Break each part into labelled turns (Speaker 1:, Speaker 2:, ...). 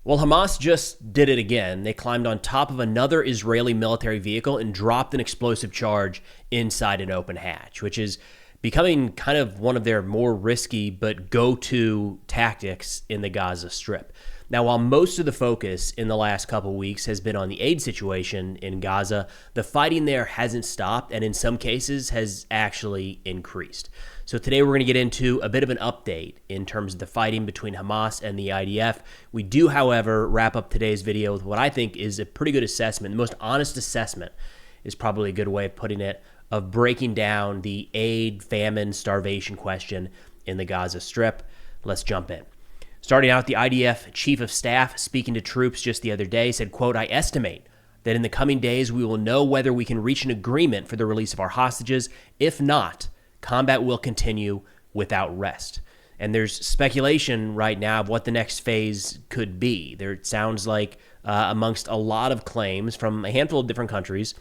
Speaker 1: Well, Hamas just did it again. They climbed on top of another Israeli military vehicle and dropped an explosive charge inside an open hatch, which is becoming kind of one of their more risky but go-to tactics in the Gaza Strip. Now, while most of the focus in the last couple of weeks has been on the aid situation in Gaza, the fighting there hasn't stopped and in some cases has actually increased. So today we're going to get into a bit of an update in terms of the fighting between Hamas and the IDF. We do, however, wrap up today's video with what I think is a pretty good assessment. The most honest assessment is probably a good way of putting it, of breaking down the aid, famine, starvation question in the Gaza Strip. Let's jump in. Starting out, the IDF chief of staff speaking to troops just the other day said, quote, "I estimate that in the coming days we will know whether we can reach an agreement for the release of our hostages. If not, combat will continue without rest." And there's speculation right now of what the next phase could be. It sounds like amongst a lot of claims from a handful of different countries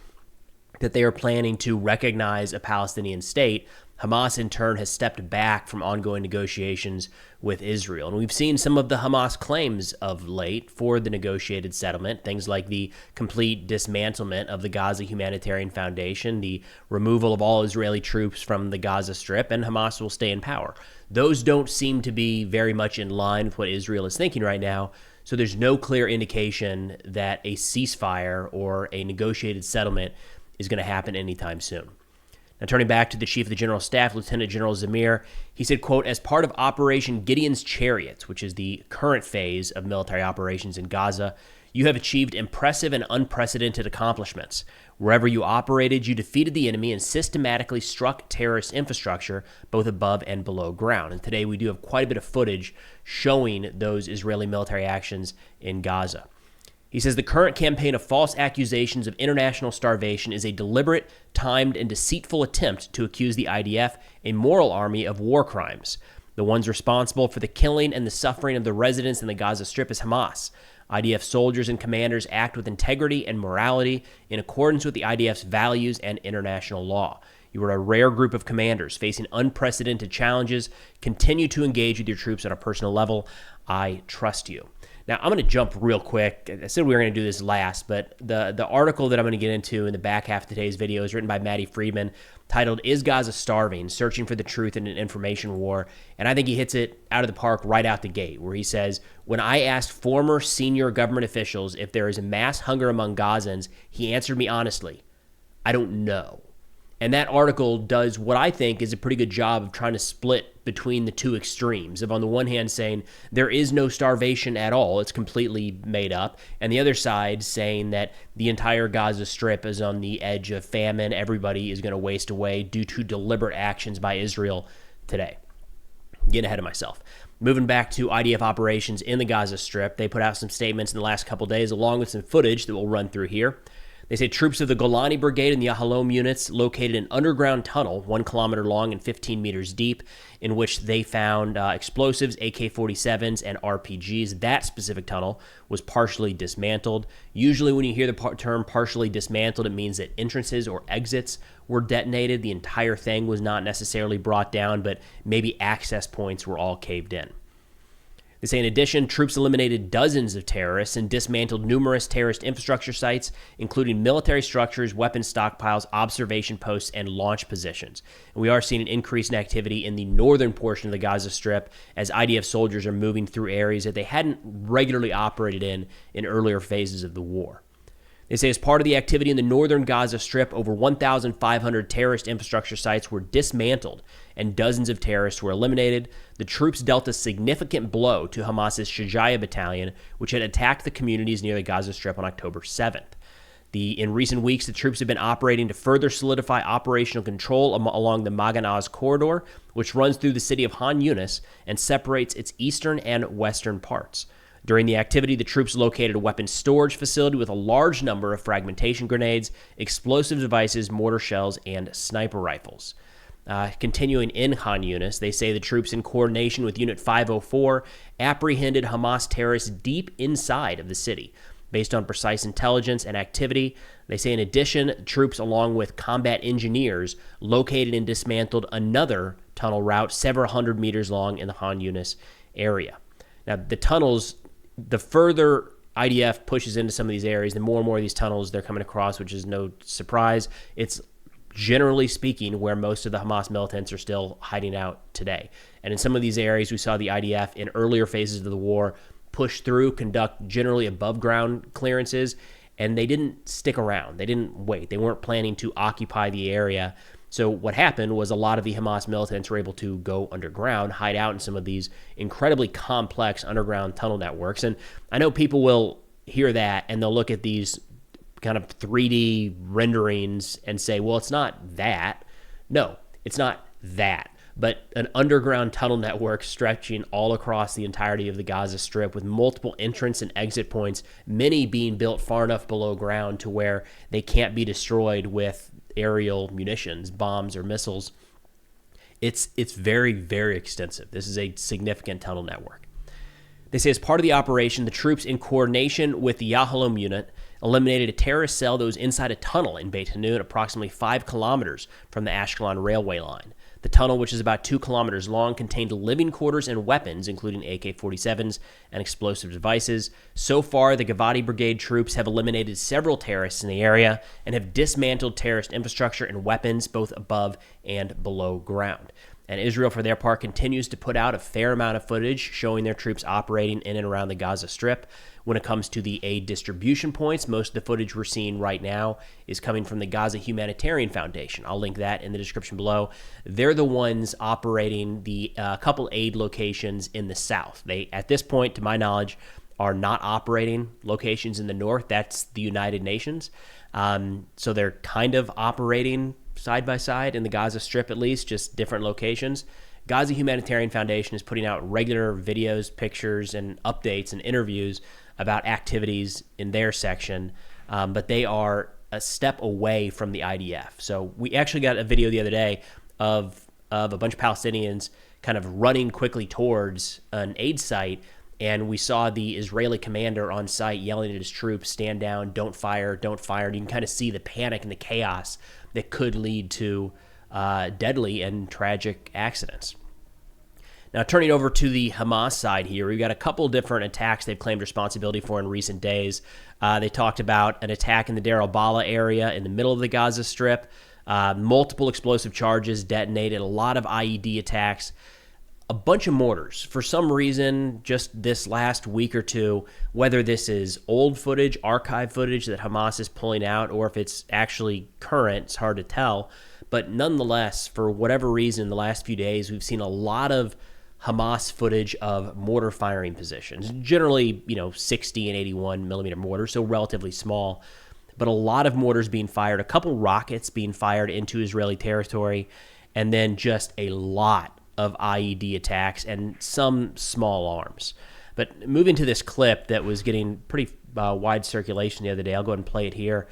Speaker 1: that they are planning to recognize a Palestinian state. Hamas, in turn, has stepped back from ongoing negotiations with Israel. And we've seen some of the Hamas claims of late for the negotiated settlement, things like the complete dismantlement of the Gaza Humanitarian Foundation, the removal of all Israeli troops from the Gaza Strip, and Hamas will stay in power. Those don't seem to be very much in line with what Israel is thinking right now, so there's no clear indication that a ceasefire or a negotiated settlement is going to happen anytime soon. Now, turning back to the Chief of the General Staff, Lieutenant General Zamir, he said, quote, "As part of Operation Gideon's Chariots, which is the current phase of military operations in Gaza, you have achieved impressive and unprecedented accomplishments. Wherever you operated, you defeated the enemy and systematically struck terrorist infrastructure, both above and below ground." And today we do have quite a bit of footage showing those Israeli military actions in Gaza. He says the current campaign of false accusations of international starvation is a deliberate, timed, and deceitful attempt to accuse the IDF, a moral army, of war crimes. The ones responsible for the killing and the suffering of the residents in the Gaza Strip is Hamas. IDF soldiers and commanders act with integrity and morality in accordance with the IDF's values and international law. You are a rare group of commanders facing unprecedented challenges. Continue to engage with your troops on a personal level. I trust you. Now, I'm going to jump real quick. I said we were going to do this last, but the article that I'm going to get into in the back half of today's video is written by Maddie Friedman, titled, "Is Gaza Starving? Searching for the Truth in an Information War." And I think he hits it out of the park right out the gate, where he says, "When I asked former senior government officials if there is a mass hunger among Gazans, he answered me honestly, I don't know." And that article does what I think is a pretty good job of trying to split between the two extremes of, on the one hand, saying there is no starvation at all, it's completely made up, and the other side saying that the entire Gaza Strip is on the edge of famine, everybody is going to waste away due to deliberate actions by Israel today. Getting ahead of myself. Moving back to IDF operations in the Gaza Strip, they put out some statements in the last couple days, along with some footage that we'll run through here. They say troops of the Golani Brigade and the Yahalom units located an underground tunnel 1 kilometer long and 15 meters deep, in which they found explosives, AK-47s, and RPGs. That specific tunnel was partially dismantled. Usually when you hear the term partially dismantled, it means that entrances or exits were detonated. The entire thing was not necessarily brought down, but maybe access points were all caved in. They say, in addition, troops eliminated dozens of terrorists and dismantled numerous terrorist infrastructure sites, including military structures, weapons stockpiles, observation posts, and launch positions. And we are seeing an increase in activity in the northern portion of the Gaza Strip as IDF soldiers are moving through areas that they hadn't regularly operated in earlier phases of the war. They say as part of the activity in the northern Gaza Strip, over 1,500 terrorist infrastructure sites were dismantled and dozens of terrorists were eliminated. The troops dealt a significant blow to Hamas's Shajaya battalion, which had attacked the communities near the Gaza Strip on October 7th. In recent weeks, the troops have been operating to further solidify operational control along the Maganaz corridor, which runs through the city of Han Yunis and separates its eastern and western parts. During the activity, the troops located a weapons storage facility with a large number of fragmentation grenades, explosive devices, mortar shells, and sniper rifles. Continuing in Han Yunis, they say the troops, in coordination with Unit 504, apprehended Hamas terrorists deep inside of the city. Based on precise intelligence and activity, they say in addition, troops along with combat engineers located and dismantled another tunnel route several hundred meters long in the Han Yunis area. Now, the tunnels the further IDF pushes into some of these areas, the more and more of these tunnels they're coming across, which is no surprise. It's generally speaking where most of the Hamas militants are still hiding out today. And in some of these areas, we saw the IDF in earlier phases of the war push through, conduct generally above ground clearances, and they didn't stick around. They didn't wait. They weren't planning to occupy the area. So what happened was a lot of the Hamas militants were able to go underground, hide out in some of these incredibly complex underground tunnel networks. And I know people will hear that and they'll look at these kind of 3D renderings and say, well, it's not that. No, it's not that. But an underground tunnel network stretching all across the entirety of the Gaza Strip with multiple entrance and exit points, many being built far enough below ground to where they can't be destroyed with aerial munitions, bombs, or missiles. It's very, very extensive. This is a significant tunnel network. They say as part of the operation, the troops, in coordination with the Yahalom unit, eliminated a terrorist cell that was inside a tunnel in Beit Hanun, approximately 5 kilometers from the Ashkelon railway line. The tunnel, which is about 2 kilometers long, contained living quarters and weapons, including AK-47s and explosive devices. So far, the Givati Brigade troops have eliminated several terrorists in the area and have dismantled terrorist infrastructure and weapons both above and below ground. And Israel, for their part, continues to put out a fair amount of footage showing their troops operating in and around the Gaza Strip. When it comes to the aid distribution points, most of the footage we're seeing right now is coming from the Gaza Humanitarian Foundation. I'll link that in the description below. They're the ones operating the couple aid locations in the south. They, at this point, to my knowledge, are not operating locations in the north. That's the United Nations. So they're kind of operating side by side in the Gaza Strip, at least, just different locations. Gaza Humanitarian Foundation is putting out regular videos, pictures, and updates and interviews about activities in their section, but they are a step away from the IDF. So we actually got a video the other day of a bunch of Palestinians kind of running quickly towards an aid site, and we saw the Israeli commander on site yelling at his troops, stand down, don't fire, don't fire. And you can kind of see the panic and the chaos that could lead to deadly and tragic accidents. Now, turning over to the Hamas side here, we've got a couple different attacks they've claimed responsibility for in recent days. They talked about an attack in the Deir al-Balah area in the middle of the Gaza Strip, multiple explosive charges detonated, a lot of IED attacks, a bunch of mortars. For some reason, just this last week or two, whether this is old footage, archive footage that Hamas is pulling out, or if it's actually current, it's hard to tell. But nonetheless, for whatever reason, the last few days, we've seen a lot of Hamas footage of mortar firing positions, generally, 60 and 81 millimeter mortars, so relatively small, but a lot of mortars being fired, a couple rockets being fired into Israeli territory, and then just a lot of IED attacks and some small arms. But moving to this clip that was getting pretty wide circulation the other day, I'll go ahead and play it here.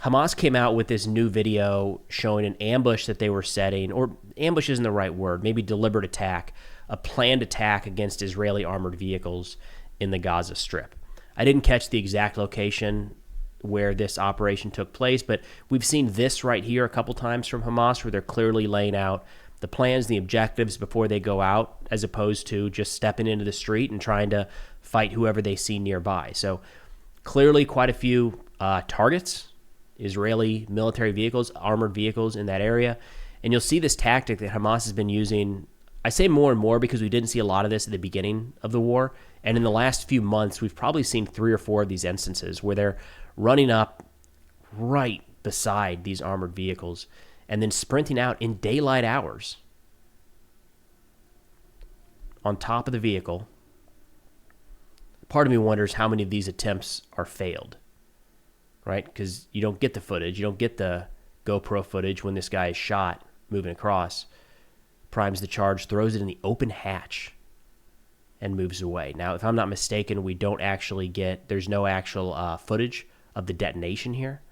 Speaker 1: Hamas came out with this new video showing an ambush that they were setting, or ambush isn't the right word, maybe deliberate attack, a planned attack against Israeli armored vehicles in the Gaza Strip. I didn't catch the exact location where this operation took place, but we've seen this right here a couple times from Hamas where they're clearly laying out the plans, the objectives before they go out, as opposed to just stepping into the street and trying to fight whoever they see nearby. So clearly quite a few targets, Israeli military vehicles, armored vehicles in that area. And you'll see this tactic that Hamas has been using. I say more and more because we didn't see a lot of this at the beginning of the war. And in the last few months, we've probably seen 3 or 4 of these instances where they're running up right beside these armored vehicles and then sprinting out in daylight hours on top of the vehicle. Part of me wonders how many of these attempts are failed, right? Because you don't get the footage. You don't get the GoPro footage when this guy is shot moving across, primes the charge, throws it in the open hatch, and moves away. Now, if I'm not mistaken, we don't actually get, there's no actual footage of the detonation here.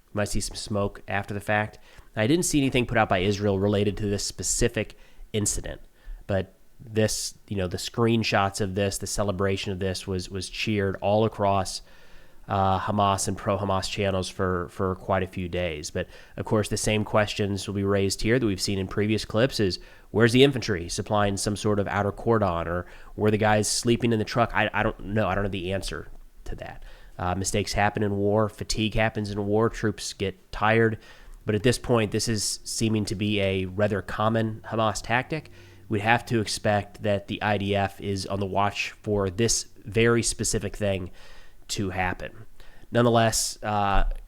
Speaker 1: You might see some smoke after the fact. I didn't see anything put out by Israel related to this specific incident, but this, the screenshots of this, the celebration of this was cheered all across Hamas and pro-Hamas channels for quite a few days. But, of course, the same questions will be raised here that we've seen in previous clips is, where's the infantry supplying some sort of outer cordon, or were the guys sleeping in the truck? I don't know. I don't know the answer to that. Mistakes happen in war. Fatigue happens in war. Troops get tired. But at this point, this is seeming to be a rather common Hamas tactic. We'd have to expect that the IDF is on the watch for this very specific thing to happen. Nonetheless,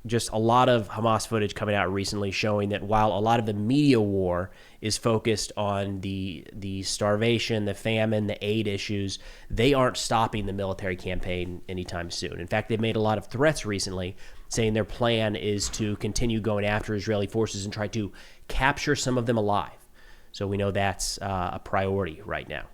Speaker 1: just a lot of Hamas footage coming out recently showing that while a lot of the media war is focused on the starvation, the famine, the aid issues, they aren't stopping the military campaign anytime soon. In fact, they've made a lot of threats recently saying their plan is to continue going after Israeli forces and try to capture some of them alive. So we know that's a priority right now.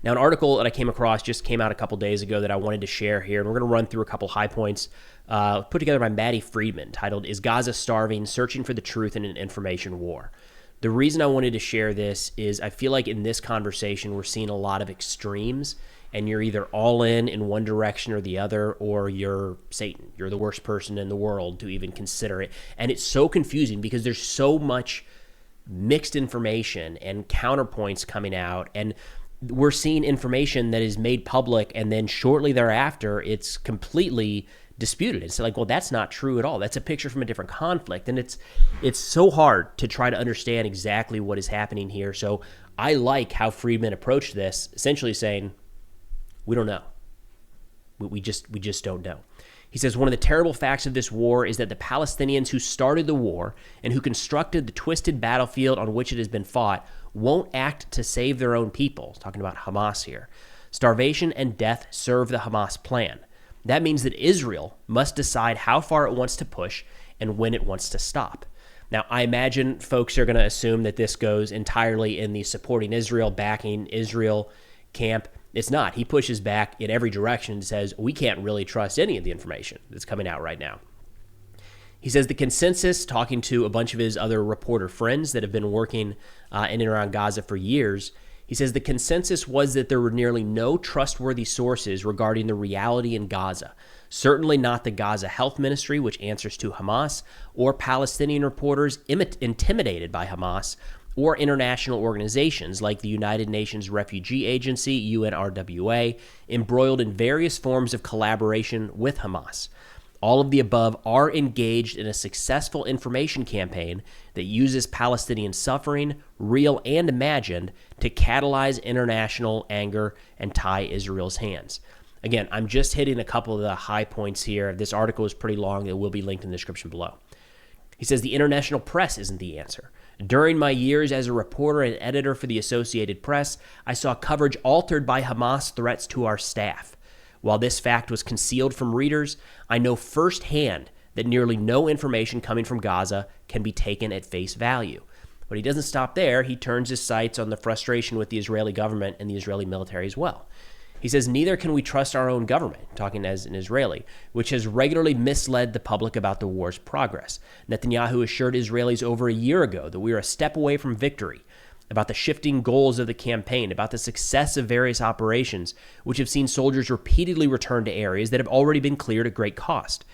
Speaker 1: Now, an article that I came across just came out a couple days ago that I wanted to share here, and we're going to run through a couple high points put together by Maddie Friedman, titled, "Is Gaza Starving? Searching for the Truth in an Information War." The reason I wanted to share this is I feel like in this conversation we're seeing a lot of extremes, and you're either all in one direction or the other, or you're Satan. You're the worst person in the world to even consider it. And it's so confusing because there's so much mixed information and counterpoints coming out, and we're seeing information that is made public, and then shortly thereafter, it's completely disputed. It's like, well, that's not true at all. That's a picture from a different conflict. And it's so hard to try to understand exactly what is happening here. So I like how Friedman approached this, essentially saying, we don't know. We just don't know. He says, one of the terrible facts of this war is that the Palestinians who started the war and who constructed the twisted battlefield on which it has been fought won't act to save their own people. Talking about Hamas here. Starvation and death serve the Hamas plan. That means that Israel must decide how far it wants to push and when it wants to stop. Now, I imagine folks are going to assume that this goes entirely in the supporting Israel, backing Israel camp. It's not. He pushes back in every direction and says, we can't really trust any of the information that's coming out right now. He says the consensus, talking to a bunch of his other reporter friends that have been working in and around Gaza for years, he says the consensus was that there were nearly no trustworthy sources regarding the reality in Gaza. Certainly not the Gaza Health Ministry, which answers to Hamas, or Palestinian reporters intimidated by Hamas, or international organizations like the United Nations Refugee Agency, UNRWA, embroiled in various forms of collaboration with Hamas. All of the above are engaged in a successful information campaign that uses Palestinian suffering, real and imagined, to catalyze international anger and tie Israel's hands. Again, I'm just hitting a couple of the high points here. This article is pretty long. It will be linked in the description below. He says the international press isn't the answer. During my years as a reporter and editor for the Associated Press, I saw coverage altered by Hamas threats to our staff. While this fact was concealed from readers, I know firsthand that nearly no information coming from Gaza can be taken at face value. But he doesn't stop there. He turns his sights on the frustration with the Israeli government and the Israeli military as well. He says, neither can we trust our own government, talking as an Israeli, which has regularly misled the public about the war's progress. Netanyahu assured Israelis over a year ago that we are a step away from victory, about the shifting goals of the campaign, about the success of various operations, which have seen soldiers repeatedly return to areas that have already been cleared at great cost,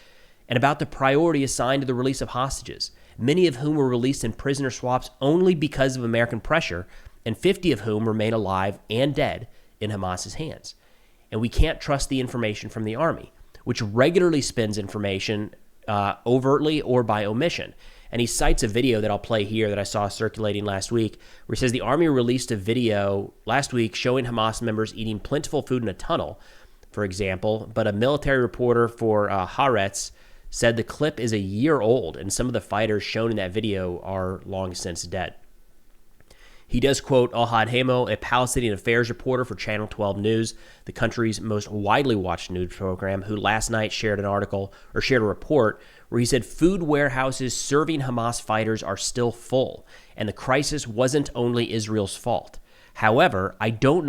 Speaker 1: and about the priority assigned to the release of hostages, many of whom were released in prisoner swaps only because of American pressure, and 50 of whom remain alive and dead in Hamas's hands. And we can't trust the information from the army, which regularly spins information overtly or by omission. And he cites a video that I'll play here that I saw circulating last week, where he says the army released a video last week showing Hamas members eating plentiful food in a tunnel, for example, but a military reporter for Haaretz said the clip is a year old and some of the fighters shown in that video are long since dead. He does quote Ohad Hamo, a Palestinian affairs reporter for Channel 12 News, the country's most widely watched news program, who last night shared a report where he said food warehouses serving Hamas fighters are still full, and the crisis wasn't only Israel's fault. However, I don't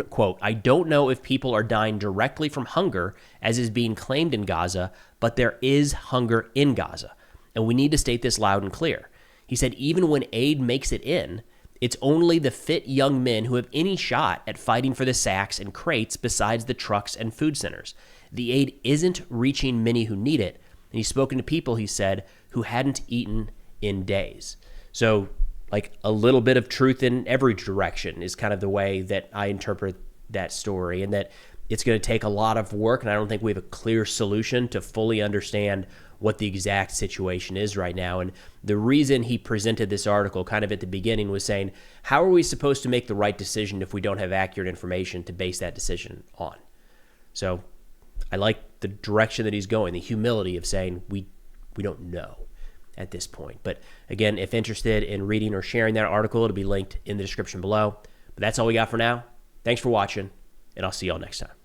Speaker 1: know if people are dying directly from hunger, as is being claimed in Gaza, but there is hunger in Gaza, and we need to state this loud and clear. He said even when aid makes it in, It's only the fit young men who have any shot at fighting for the sacks and crates besides the trucks and food centers. The aid isn't reaching many who need it. And he's spoken to people, he said, who hadn't eaten in days. So, like, a little bit of truth in every direction is kind of the way that I interpret that story, and that it's going to take a lot of work, and I don't think we have a clear solution to fully understand what the exact situation is right now. And the reason he presented this article kind of at the beginning was saying, how are we supposed to make the right decision if we don't have accurate information to base that decision on? So I like the direction that he's going, the humility of saying we don't know at this point. But again, if interested in reading or sharing that article, it'll be linked in the description below. But that's all we got for now. Thanks for watching, and I'll see y'all next time.